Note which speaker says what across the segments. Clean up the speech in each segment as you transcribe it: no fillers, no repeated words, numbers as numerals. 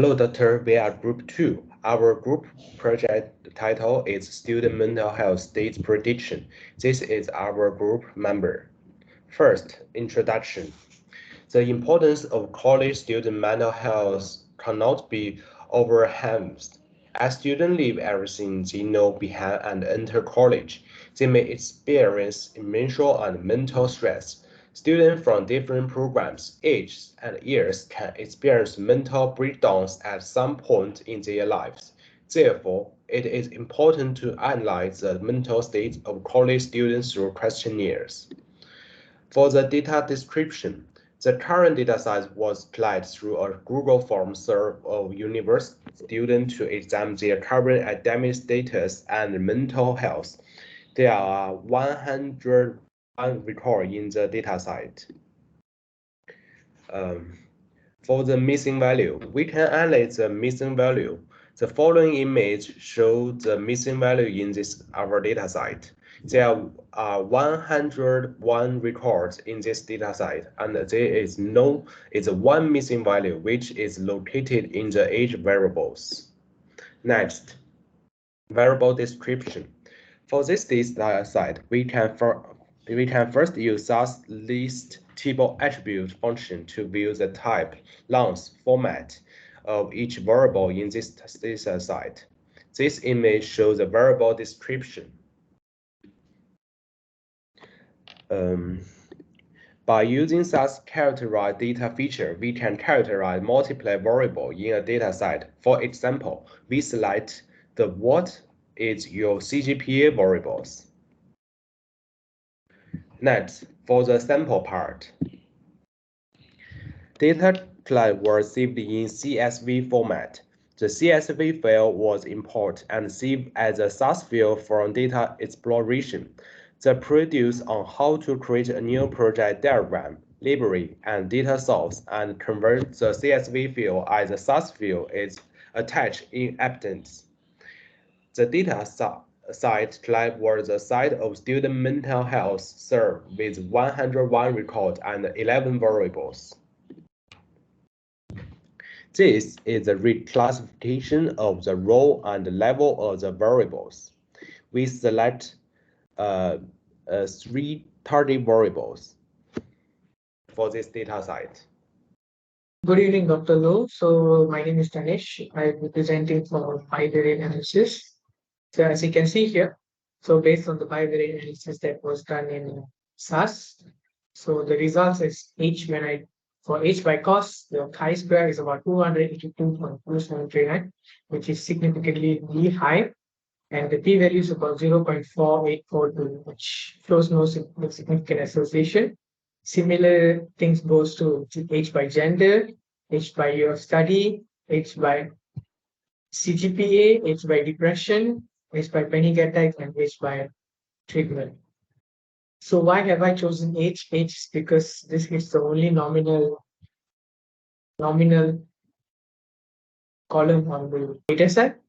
Speaker 1: Hello, Doctor. We are Group 2. Our group project title is Student Mental Health State Prediction. This is our group member. First, introduction. The importance of college student mental health cannot be overemphasized. As students leave everything they know behind and enter college, they may experience emotional and mental stress. Students from different programs, ages, and years can experience mental breakdowns at some point in their lives. Therefore, it is important to analyze the mental state of college students through questionnaires. For the data description, the current dataset was collected through a Google Form survey of university students to examine their current academic status and mental health. There are 101 records in the dataset. For the missing value, we can analyze the missing value. The following image shows the missing value in our dataset. There are 101 records in this dataset, and there is one missing value, which is located in the age variables. Next, variable description. For this dataset, we can first use SAS list table attribute function to view the type, length, format of each variable in this dataset. This image shows the variable description. By using SAS characterize data feature, we can characterize multiple variables in a dataset. For example, we select the what is your CGPA variables. Next, for the sample part. Data collected was saved in CSV format. The CSV file was imported and saved as a SAS file from data exploration. The produce on how to create a new project diagram, library, and data source and convert the CSV file as a SAS file is attached in Appendix. The data site collected was the site of student mental health survey with 101 records and 11 variables. This is the reclassification of the role and level of the variables. We select three target variables for this data set.
Speaker 2: Good evening, Dr. Low. So my name is Tanesh. I'm representing for bivariate analysis. So as you can see here, so based on the bivariate analysis that was done in SAS, so the results is for H by cost, the chi-square is about 282.2739, which is significantly really high. And the p-value is about 0.4842, which shows no significant association. Similar things goes to H by gender, H by year of study, H by CGPA, H by depression, H by panic attack, and H by treatment. So why have I chosen H? H is because this is the only nominal column on the data set.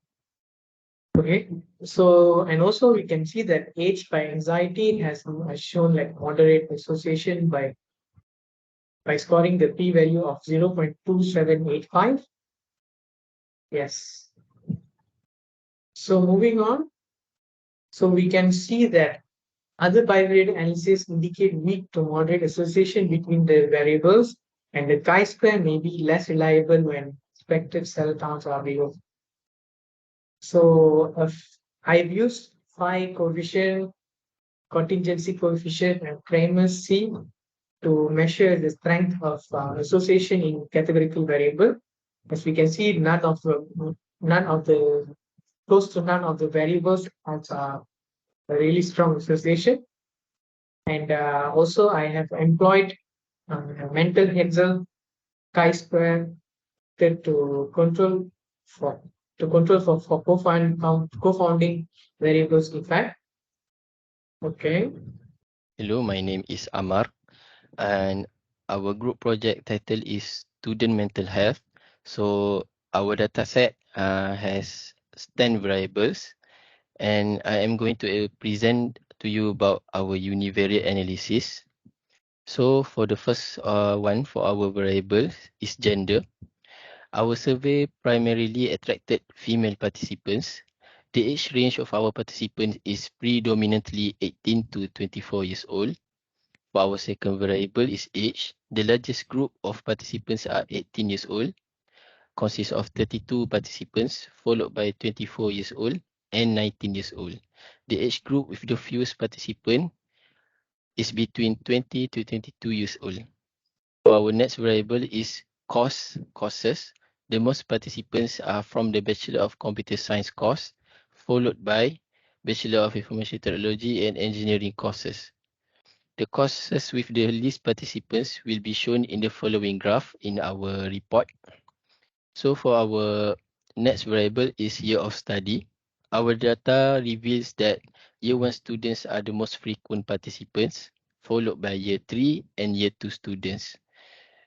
Speaker 2: Okay, so and also we can see that H by anxiety has shown like moderate association by scoring the p-value of 0.2785. Yes. So moving on, so we can see that other bivariate analysis indicate weak to moderate association between the variables, and the chi-square may be less reliable when expected cell counts are below. So I've used phi coefficient, contingency coefficient, and Kramer's C to measure the strength of association in categorical variable. As we can see, close to none of the variables has a really strong association. And also, I have employed mental Hexel chi-square to control for co-founding variables effect. Okay.
Speaker 3: Hello, my name is Amar, and our group project title is Student Mental Health. So our dataset has 10 variables, and I am going to present to you about our univariate analysis. So for the first one for our variable is gender. Our survey primarily attracted female participants. The age range of our participants is predominantly 18 to 24 years old. For our second variable is age. The largest group of participants are 18 years old, consists of 32 participants, followed by 24 years old and 19 years old. The age group with the fewest participants is between 20 to 22 years old. So our next variable is courses. The most participants are from the Bachelor of Computer Science course, followed by Bachelor of Information Technology and Engineering courses. The courses with the least participants will be shown in the following graph in our report. So for our next variable is year of study. Our data reveals that year 1 students are the most frequent participants, followed by year 3 and year 2 students.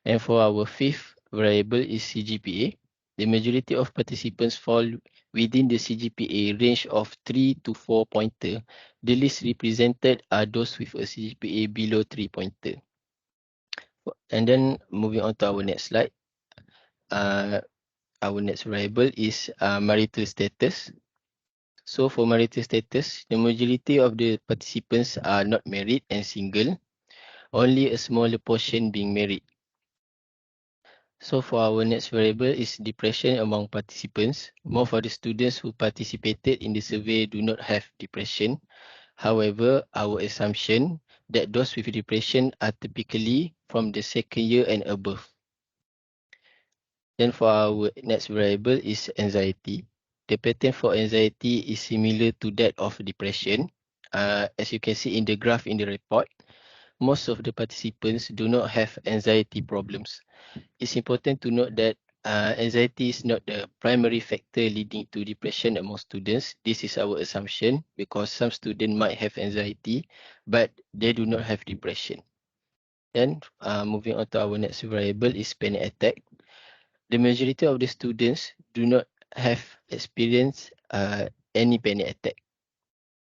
Speaker 3: And for our fifth variable is CGPA. The majority of participants fall within the CGPA range of 3 to 4 pointer. The least represented are those with a CGPA below 3 pointer. And then moving on to our next slide. Our next variable is marital status. So for marital status, the majority of the participants are not married and single. Only a smaller portion being married. So for our next variable is depression among participants. Most of the students who participated in the survey do not have depression. However, our assumption that those with depression are typically from the second year and above. Then for our next variable is anxiety. The pattern for anxiety is similar to that of depression. As you can see in the graph in the report, most of the participants do not have anxiety problems. It's important to note that anxiety is not the primary factor leading to depression among students. This is our assumption because some students might have anxiety, but they do not have depression. Then moving on to our next variable is panic attack. The majority of the students do not have experienced any panic attack.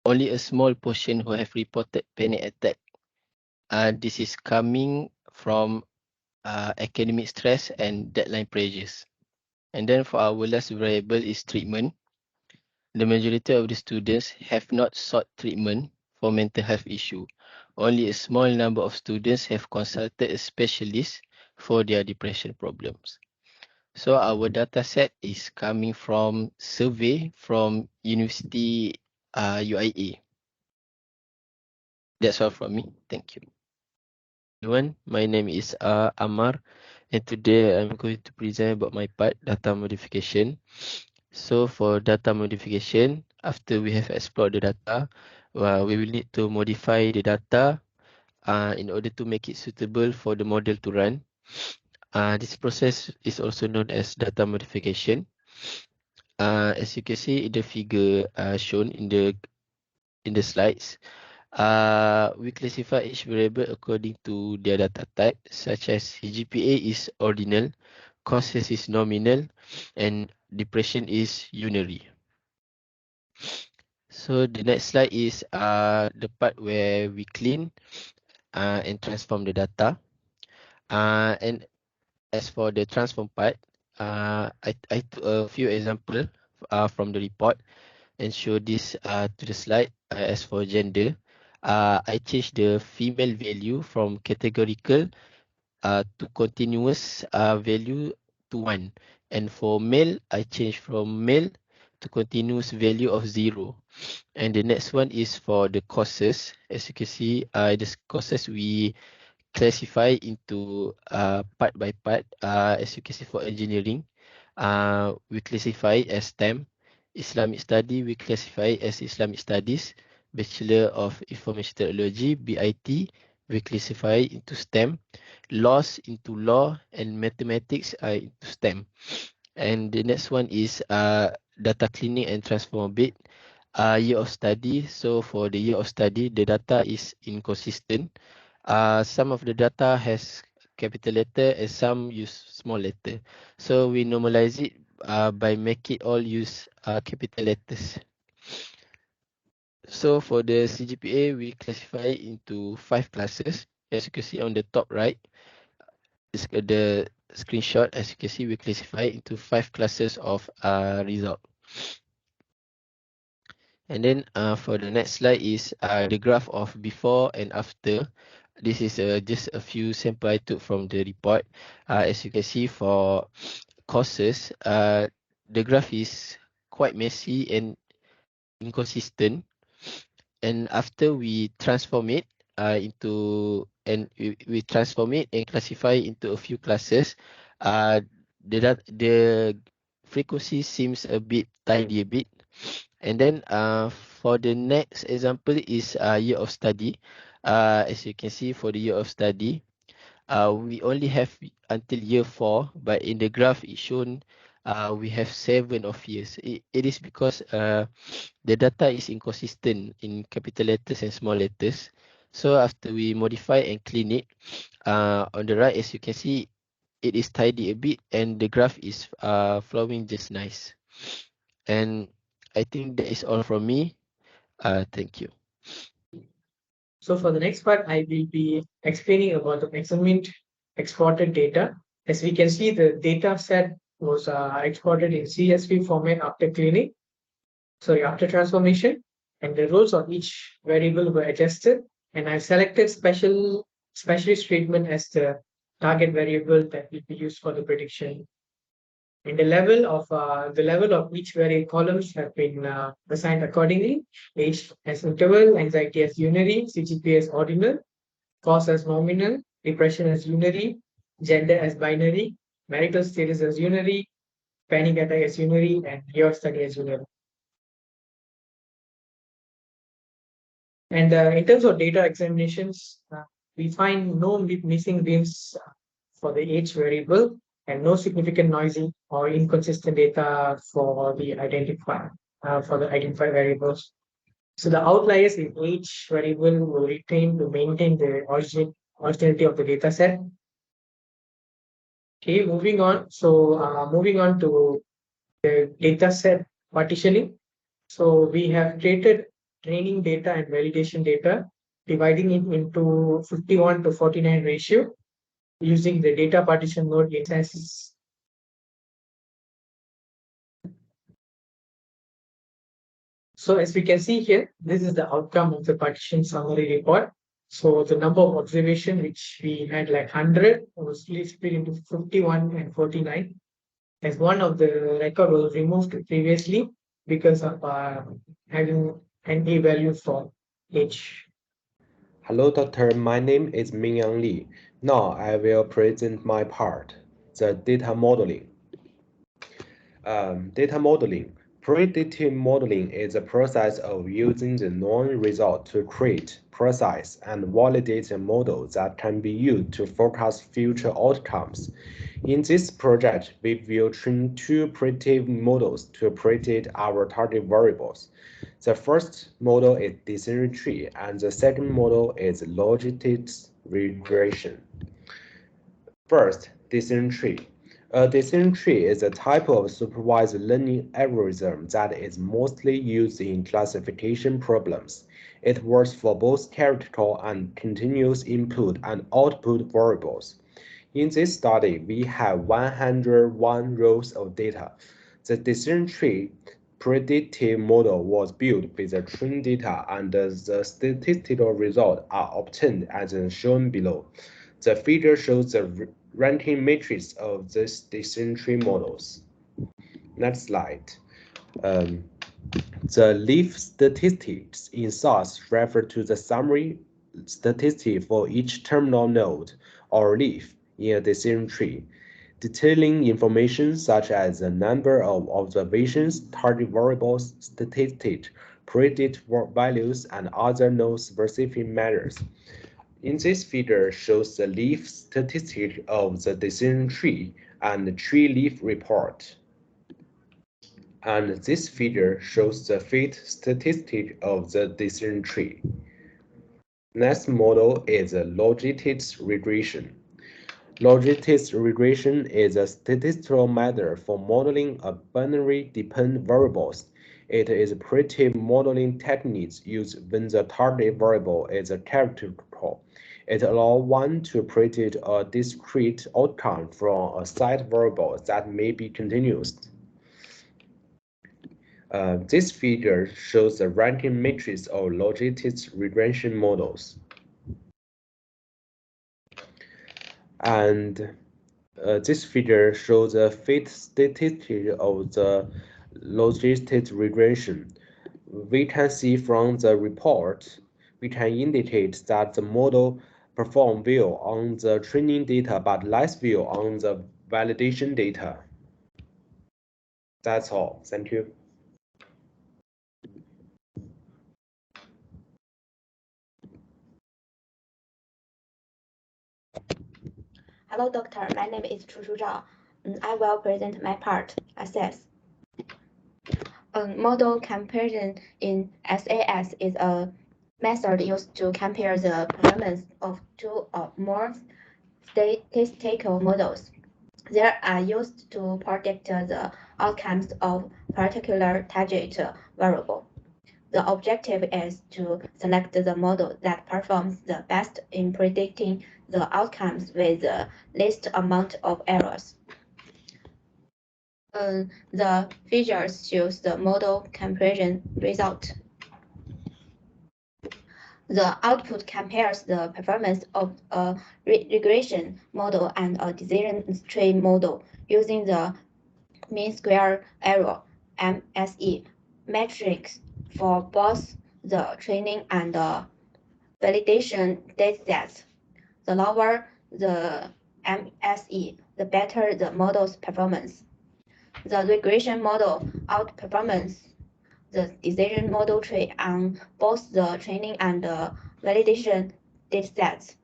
Speaker 3: Only a small portion who have reported panic attack. This is coming from academic stress and deadline pressures. And then for our last variable is treatment. The majority of the students have not sought treatment for mental health issue. Only a small number of students have consulted a specialist for their depression problems. So our data set is coming from survey from University UIA. That's all from me. Thank you.
Speaker 4: Everyone, my name is Amar, and today I'm going to present about my part, data modification. So for data modification, after we have explored the data, we will need to modify the data in order to make it suitable for the model to run. This process is also known as data modification. As you can see in the figure shown in the slides, we classify each variable according to their data type, such as GPA is ordinal, courses is nominal, and depression is unary. So the next slide is the part where we clean and transform the data. And as for the transform part, I took a few examples from the report and show this to the slide. As for gender, I changed the female value from categorical to continuous value to 1. And for male, I changed from male to continuous value of 0. And the next one is for the courses. As you can see, the courses we classify into part by part. As you can see for engineering, we classify as STEM. Islamic study, we classify as Islamic studies. Bachelor of Information Technology, BIT, we classify into STEM. Laws into law, and mathematics are into STEM. And the next one is data cleaning and transform bit. Year of study. So for the year of study, the data is inconsistent. Some of the data has capital letter and some use small letter. So we normalize it by make it all use capital letters. So for the CGPA, we classify it into 5 classes. As you can see on the top right, the screenshot, as you can see, we classify into 5 classes of result. And then for the next slide is the graph of before and after. This is just a few sample I took from the report. As you can see, for courses, the graph is quite messy and inconsistent. And after we transform it we transform it and classify into a few classes, the frequency seems a bit tidy a bit. And then for the next example is year of study. As you can see, for the year of study, we only have until year 4, but in the graph it's shown we have 7 of years. It is because the data is inconsistent in capital letters and small letters. So after we modify and clean it, on the right, as you can see, it is tidy a bit and the graph is flowing just nice. And I think that is all from me. Thank you.
Speaker 2: So for the next part, I will be explaining about the measurement exported data. As we can see, the data set was exported in CSV format after cleaning, after transformation, and the roles of each variable were adjusted. And I've selected specialist treatment as the target variable that will be used for the prediction. And the level of each variable columns have been assigned accordingly. Age as interval, anxiety as unary, CGP as ordinal, cause as nominal, depression as unary, gender as binary, marital status as unary, panic attack as unary, and year study as unary. And in terms of data examinations, we find no missing names for the age variable and no significant noisy or inconsistent data for the identified variables. So the outliers in each variable will retain to maintain the originality of the data set. Okay, moving on. So moving on to the data set partitioning. So we have created training data and validation data, dividing it into 51 to 49 ratio using the data partition mode instances. So as we can see here, this is the outcome of the partition summary report. So the number of observation which we had like 100 was split into 51 and 49. As one of the record was removed previously because of having an A value for age.
Speaker 1: Hello, doctor. My name is Mingyang Li. Now I will present my part, the data modeling. Data modeling. Predictive modeling is a process of using the known result to create, process, and validate a model that can be used to forecast future outcomes. In this project, we will train 2 predictive models to predict our target variables. The first model is decision tree, and the second model is logistics regression. First, decision tree. A decision tree is a type of supervised learning algorithm that is mostly used in classification problems. It works for both theoretical and continuous input and output variables. In this study, we have 101 rows of data. The decision tree predictive model was built with the trained data, and the statistical results are obtained as shown below. The figure shows the ranking matrix of these decision tree models. Next slide. The leaf statistics in SAS refer to the summary statistic for each terminal node or leaf in a decision tree, detailing information such as the number of observations, target variables, statistics, predicted values, and other node-specific measures. In this figure shows the leaf statistic of the decision tree and the tree leaf report. And this figure shows the fit statistic of the decision tree. Next model is logistics regression. Logistics regression is a statistical method for modeling a binary dependent variables. It is a predictive modeling technique used when the target variable is characteristical. It allows one to predict a discrete outcome from a set variable that may be continuous. This figure shows the ranking matrix of logistic regression models. And this figure shows the fit statistic of the logistic regression. We can see from the report, we can indicate that the model performed well on the training data but less well on the validation data. That's all. Thank you.
Speaker 5: Hello, doctor. My name is Chu Zhao. I will present my part, assess. Model comparison in SAS is a method used to compare the performance of two or more statistical models. They are used to predict the outcomes of particular target variable. The objective is to select the model that performs the best in predicting the outcomes with the least amount of errors. The figures shows the model comparison result. The output compares the performance of a regression model and a decision tree model using the mean square error (MSE) metrics for both the training and the validation datasets. The lower the MSE, the better the model's performance. The regression model outperforms the decision model tree on both the training and the validation datasets,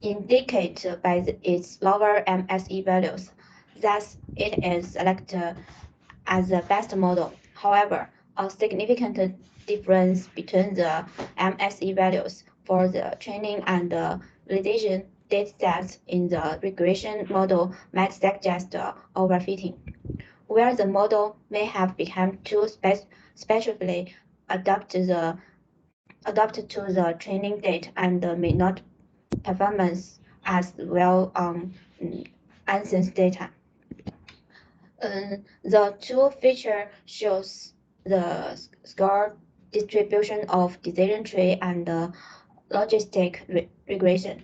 Speaker 5: indicated by its lower MSE values. Thus, it is selected as the best model. However, a significant difference between the MSE values for the training and the validation datasets in the regression model might suggest overfitting, where the model may have become too specifically adapted to the training data and may not performance as well on unsense data. The tool feature shows the score distribution of decision tree and logistic regression.